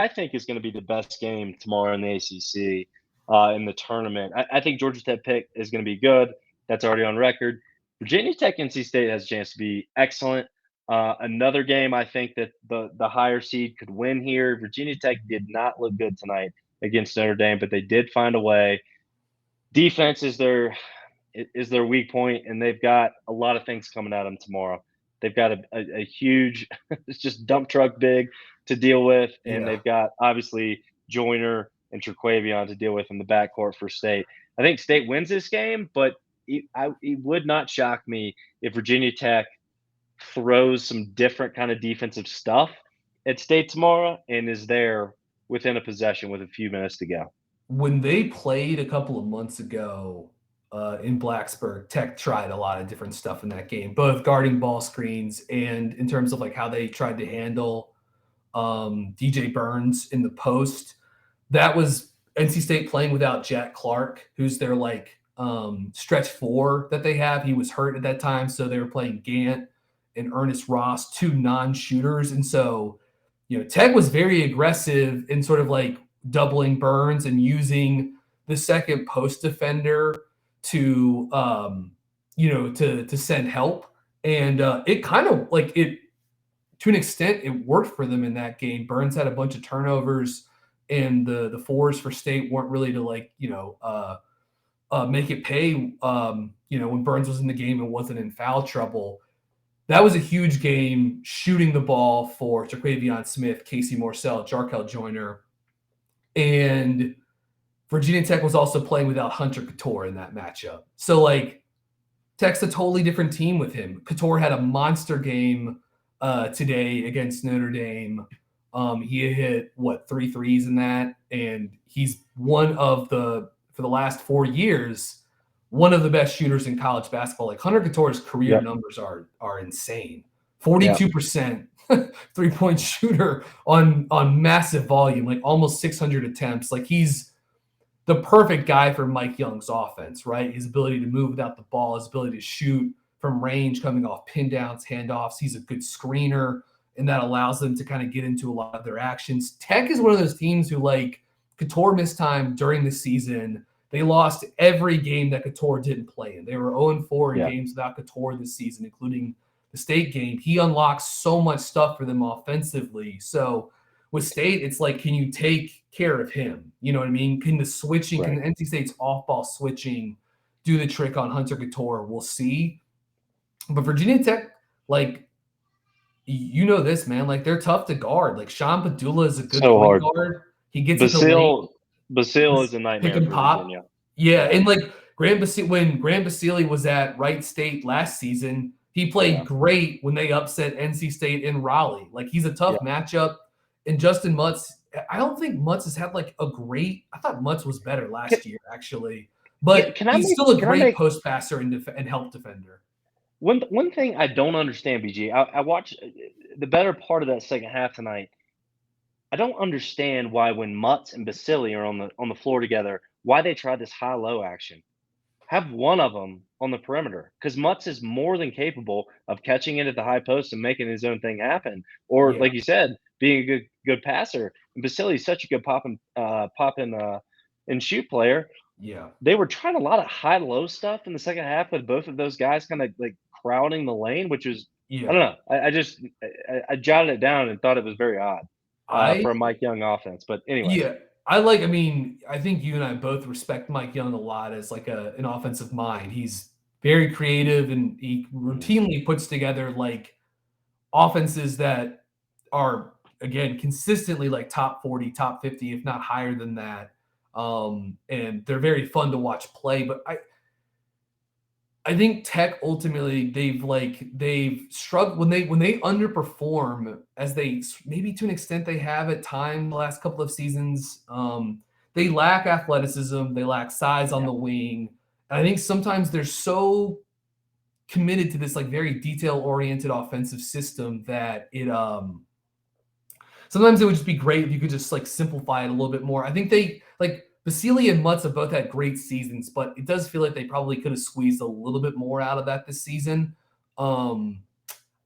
I think is going to be the best game tomorrow in the ACC in the tournament. I think Georgia Tech pick is going to be good. That's already on record. Virginia Tech NC State has a chance to be excellent. Another game I think that the higher seed could win here. Virginia Tech did not look good tonight against Notre Dame, but they did find a way. Defense is their weak point, and they've got a lot of things coming at them tomorrow. They've got a huge, it's just dump truck big to deal with, and Yeah. they've got obviously Joyner and Traquavion to deal with in the backcourt for State. I think State wins this game, but it would not shock me if Virginia Tech throws some different kind of defensive stuff at State tomorrow and is there within a possession with a few minutes to go. When they played a couple of months ago in Blacksburg, Tech tried a lot of different stuff in that game, both guarding ball screens and in terms of like how they tried to handle DJ Burns in the post. That was NC State playing without Jack Clark, who's their like stretch four that they have. He was hurt at that time, so they were playing Gant and Ernest Ross, two non-shooters, and so Tech was very aggressive in sort of like doubling Burns and using the second post defender to to send help, and it kind of like it to an extent it worked for them in that game. Burns had a bunch of turnovers, and the fours for State weren't really to like make it pay. When Burns was in the game and wasn't in foul trouble. That was a huge game shooting the ball for Traquavion Smith, Casey Morsell, Jarkel Joyner. And Virginia Tech was also playing without Hunter Couture in that matchup. So, like, Tech's a totally different team with him. Couture had a monster game today against Notre Dame. He hit, 3 threes in that? And he's one of for the last 4 years, one of the best shooters in college basketball. Like Hunter Couture's career numbers are insane. 42% three-point shooter on massive volume, like almost 600 attempts. Like he's the perfect guy for Mike Young's offense, right? His ability to move without the ball, his ability to shoot from range, coming off pin downs, handoffs. He's a good screener, and that allows them to kind of get into a lot of their actions. Tech is one of those teams who, like, Couture missed time during the season. They lost every game that Couture didn't play in. They were 0-4 in games without Couture this season, including the State game. He unlocks so much stuff for them offensively. So with State, it's like, can you take care of him? You know what I mean? Can the switching, can NC State's off-ball switching do the trick on Hunter Couture? We'll see. But Virginia Tech, like, this, man. Like, they're tough to guard. Like, Sean Padula is a good point guard. He gets it to Basile is a nightmare for Virginia. Yeah, and like when Grant Basile was at Wright State last season, he played great when they upset NC State in Raleigh. Like, he's a tough matchup. And Justin Mutz, I don't think Mutz has had like a great. I thought Mutz was better last year, actually, but he's still a great post passer and help defender. One thing I don't understand, BG, I watched the better part of that second half tonight. I don't understand why when Mutz and Basile are on the floor together, why they try this high-low action. Have one of them on the perimeter, because Mutz is more than capable of catching it at the high post and making his own thing happen. Or, like you said, being a good passer. And Basile is such a good pop and shoot player. Yeah. They were trying a lot of high-low stuff in the second half with both of those guys kind of like crowding the lane, which was I don't know. I jotted it down and thought it was very odd. For a Mike Young offense. But anyway. Yeah. I think you and I both respect Mike Young a lot as like an offensive mind. He's very creative, and he routinely puts together like offenses that are, again, consistently like top 40, top 50, if not higher than that. And they're very fun to watch play. But I think Tech ultimately they've struggled when they underperform, as they maybe to an extent they have at time the last couple of seasons. They lack athleticism, they lack size on the wing. And I think sometimes they're so committed to this like very detail-oriented offensive system that it sometimes it would just be great if you could just like simplify it a little bit more. I think they like Basile and Mutz have both had great seasons, but it does feel like they probably could have squeezed a little bit more out of that this season.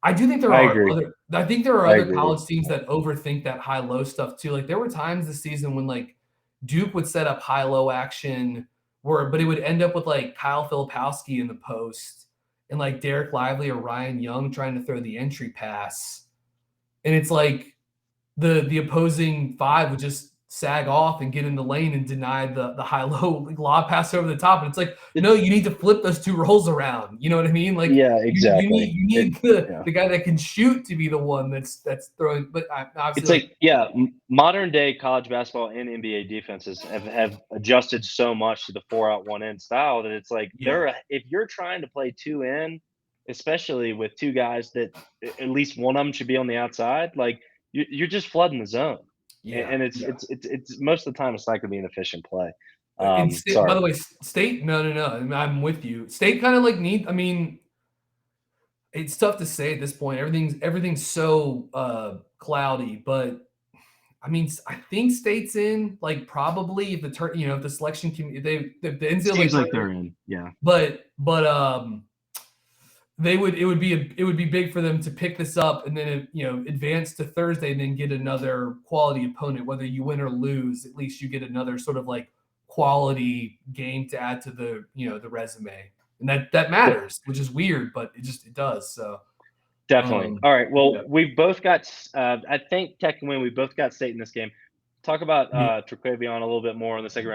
I do think there I are agree. other. I think there are I other agree. college teams that overthink that high-low stuff too. Like there were times this season when like Duke would set up high-low action, but it would end up with like Kyle Filipowski in the post and like Derek Lively or Ryan Young trying to throw the entry pass, and it's like the opposing five would just sag off and get in the lane and deny the high-low lob pass over the top. And it's like, no, It's you need to flip those two roles around. You know what I mean? Like yeah, you exactly. need you need the, Yeah. the guy that can shoot to be the one that's throwing. But It's obviously, like like, yeah, modern day college basketball and NBA defenses have adjusted so much to the 4 out 1 in style that it's like yeah, if you're trying to play 2 in, especially with 2 guys that at least one of them should be on the outside, like you're just flooding the zone. yeah, And it's yeah. it's most of the time it's not gonna be an efficient play. In state, by Sorry. the way, state. No, no, no. I'm with you. State kind of like need. I mean, it's tough to say at this point. Everything's so cloudy, but I mean, I think state's in, like, probably if if the selection committee, the NCAA Seems like tournament, they're in. Yeah. but it would be big for them to pick this up and then, advance to Thursday and then get another quality opponent, whether you win or lose, at least you get another sort of like quality game to add to the resume. And that matters, which is weird, but it does. So, Definitely. um, All right. yeah. Well, we've both got. I think Tech can win. We both got State in this game. Talk about Trequavion a little bit more in the second round.